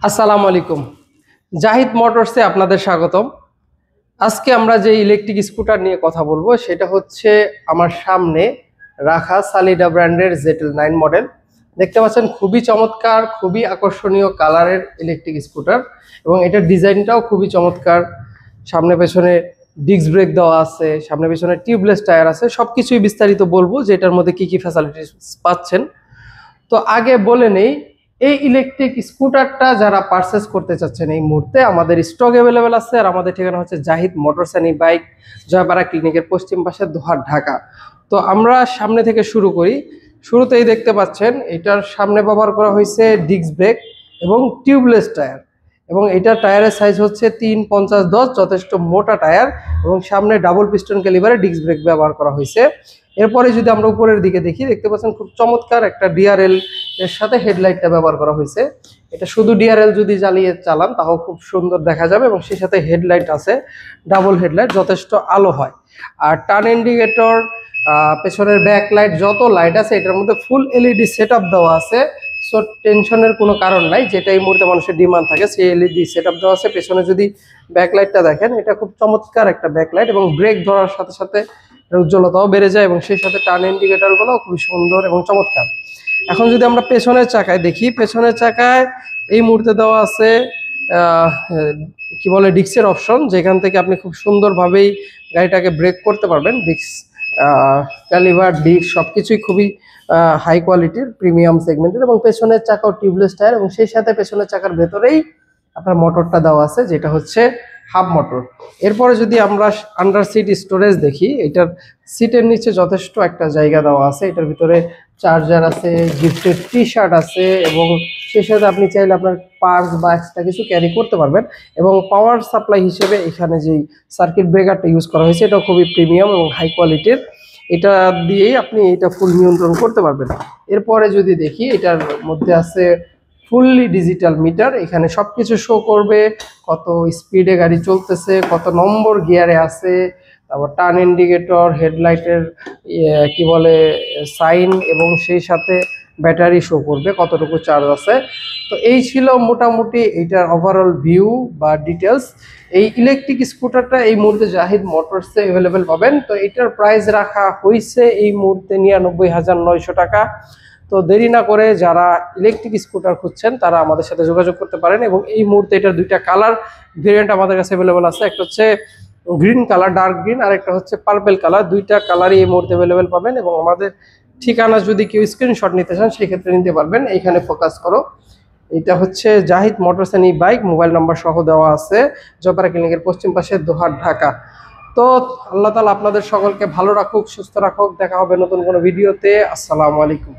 আসসালামু আলাইকুম। জাহিদ মোটরসে আপনাদের স্বাগতম। আজকে আমরা যে ইলেকট্রিক স্কুটার নিয়ে কথা বলবো সেটা হচ্ছে আমার সামনে রাখা সালিডা ব্র্যান্ডের ZL9 মডেল। দেখতে পাচ্ছেন খুবই চমৎকার, খুবই আকর্ষণীয় কালারের ইলেকট্রিক স্কুটার এবং এটার ডিজাইনটাও খুবই চমৎকার। সামনে পেছনে ডিস্ক ব্রেক দেওয়া আছে, সামনে পেছনে টিউবলেস টায়ার আছে। সবকিছুই বিস্তারিত বলবো যে এটার মধ্যে কি কি ফ্যাসিলিটিস পাচ্ছেন। তো আগে বলে নেই, এই ইলেকট্রিক স্কুটারটা যারা পারচেস করতে চাচ্ছেন এই মুহূর্তে আমাদের স্টক অ্যাভেলেবেল আছে। আর আমাদের ঠিকানা হচ্ছে Zahid motors and bike, Joypara ক্লিনিকের পশ্চিম পাশে, দোহার, ঢাকা। তো আমরা সামনে থেকে শুরু করি। শুরুতেই দেখতে পাচ্ছেন এটার সামনে ব্যবহার করা হয়েছে ডিস্ক ব্রেক এবং টিউবলেস টায়ার, এবং এটা টায়ারের সাইজ হচ্ছে 350/10, যথেষ্ট মোটা টায়ার, এবং সামনে ডাবল পিস্টন ক্যালিবারে ডিস্ক ব্রেক ব্যবহার করা হয়েছে। এরপরে যদি আমরা উপরের দিকে দেখি, দেখতে পাচ্ছেন খুব চমৎকার একটা ডিআরএল এর সাথে হেডলাইটটা ব্যবহার করা হয়েছে। এটা শুধু ডিআরএল যদি জ্বালিয়ে চালান তাও খুব সুন্দর দেখা যাবে, এবং সেই সাথে হেডলাইট আছে, ডাবল হেডলাইট, যথেষ্ট আলো হয়। আর টার্ন ইন্ডিকেটর, পেছনের ব্যাক লাইট, যত লাইট আছে এটার মধ্যে ফুল এলইডি সেটআপ দেওয়া আছে। সো টেনশনের কোনো কারণ নাই, যেটা এই মুহূর্তে মানুষের ডিমান্ড থাকে সেই এলইডি সেটআপ দেওয়া আছে। পেছনে যদি ব্যাকলাইটটা দেখেন, এটা খুব চমৎকার একটা ব্যাকলাইট, এবং ব্রেক ধরার সাথে সাথে উজ্জ্বলতাও বেড়ে যায়, এবং সেই সাথে টার্ন ইন্ডিকেটরগুলো খুবই সুন্দর এবং চমৎকার। এখন যদি আমরা পেছনের চাকায় দেখি, পেছনের চাকায় এই মুহূর্তে দেওয়া আছে কি বলে ডিস্কের অপশন, যেখান থেকে আপনি খুব সুন্দরভাবেই গাড়িটাকে ব্রেক করতে পারবেন। ডিস্ক, ক্যালিভার, ডিস্ক সবকিছুই খুবই হাই কোয়ালিটির, প্রিমিয়াম সেগমেন্টের, এবং পেছনের চাকাও টিউবলেস টায়ার, এবং সেই সাথে পেছনের চাকার ভেতরেই আপনার মোটরটা দেওয়া আছে, যেটা হচ্ছে হাফ মোটর। এরপরে যদি আমরা আন্ডার সিট স্টোরেজ দেখি, এটার সিটের নিচে যথেষ্ট একটা জায়গা দেওয়া আছে। এটার ভিতরে চার্জার আছে, গিফটের টি-শার্ট আছে, এবং সেই সাথে আপনি চাইলে আপনার পার্স বা এক্সট্রা কিছু ক্যারি করতে পারবেন। এবং পাওয়ার সাপ্লাই হিসেবে এখানে যেই সার্কিট ব্রেকারটা ইউজ করা হয়েছে এটাও খুবই প্রিমিয়াম এবং হাই কোয়ালিটির। এটা দিয়েই আপনি এটা ফুল নিয়ন্ত্রণ করতে পারবেন। এরপরে যদি দেখি, এটার মধ্যে আছে ফুললি ডিজিটাল মিটার। এখানে সবকিছু শো করবে, কত স্পিডে গাড়ি চলতেছে, কত নম্বর গিয়ারে আছে, তারপর টার্ন ইন্ডিকেটর, হেডলাইটের কি বলে সাইন, এবং সেই সাথে ব্যাটারি শো করবে কতটুকু চার্জ আছে। তো এই ছিল মোটামুটি এইটার ওভারঅল ভিউ বা ডিটেলস। এই ইলেকট্রিক স্কুটারটা এই মুহূর্তে জাহিদ মোটরসে অ্যাভেলেবেল পাবেন। তো এটার প্রাইস রাখা হয়েছে এই মুহূর্তে 99,900 টাকা। তো দেরি না করে যারা ইলেকট্রিক স্কুটার খুঁজছেন তারা আমাদের সাথে যোগাযোগ করতে পারেন। এবং এই মুহূর্তে এটার দুইটা কালার ভেরিয়েন্ট আমাদের কাছে অ্যাভেলেবেল আছে। একটা হচ্ছে গ্রিন কালার, ডার্ক গ্রিন, আর একটা হচ্ছে পার্পেল কালার। দুইটা কালারই এই মুহূর্তে অ্যাভেলেবেল পাবেন। এবং আমাদের ঠিকানা যদি কেউ স্ক্রিনশট নিতে চান সেই ক্ষেত্রে নিতে পারবেন। এইখানে ফোকাস করো, এটা হচ্ছে Zahid motors and bike, mobile number সহ দেওয়া আছে, জয়পাড়া ক্লিনিকের পশ্চিম পাশে, দোহার, ঢাকা। তো আল্লাহ তাআলা আপনাদের সকলকে ভালো রাখুক, সুস্থ রাখুক। দেখা হবে নতুন কোনো ভিডিওতে। আসসালামু আলাইকুম।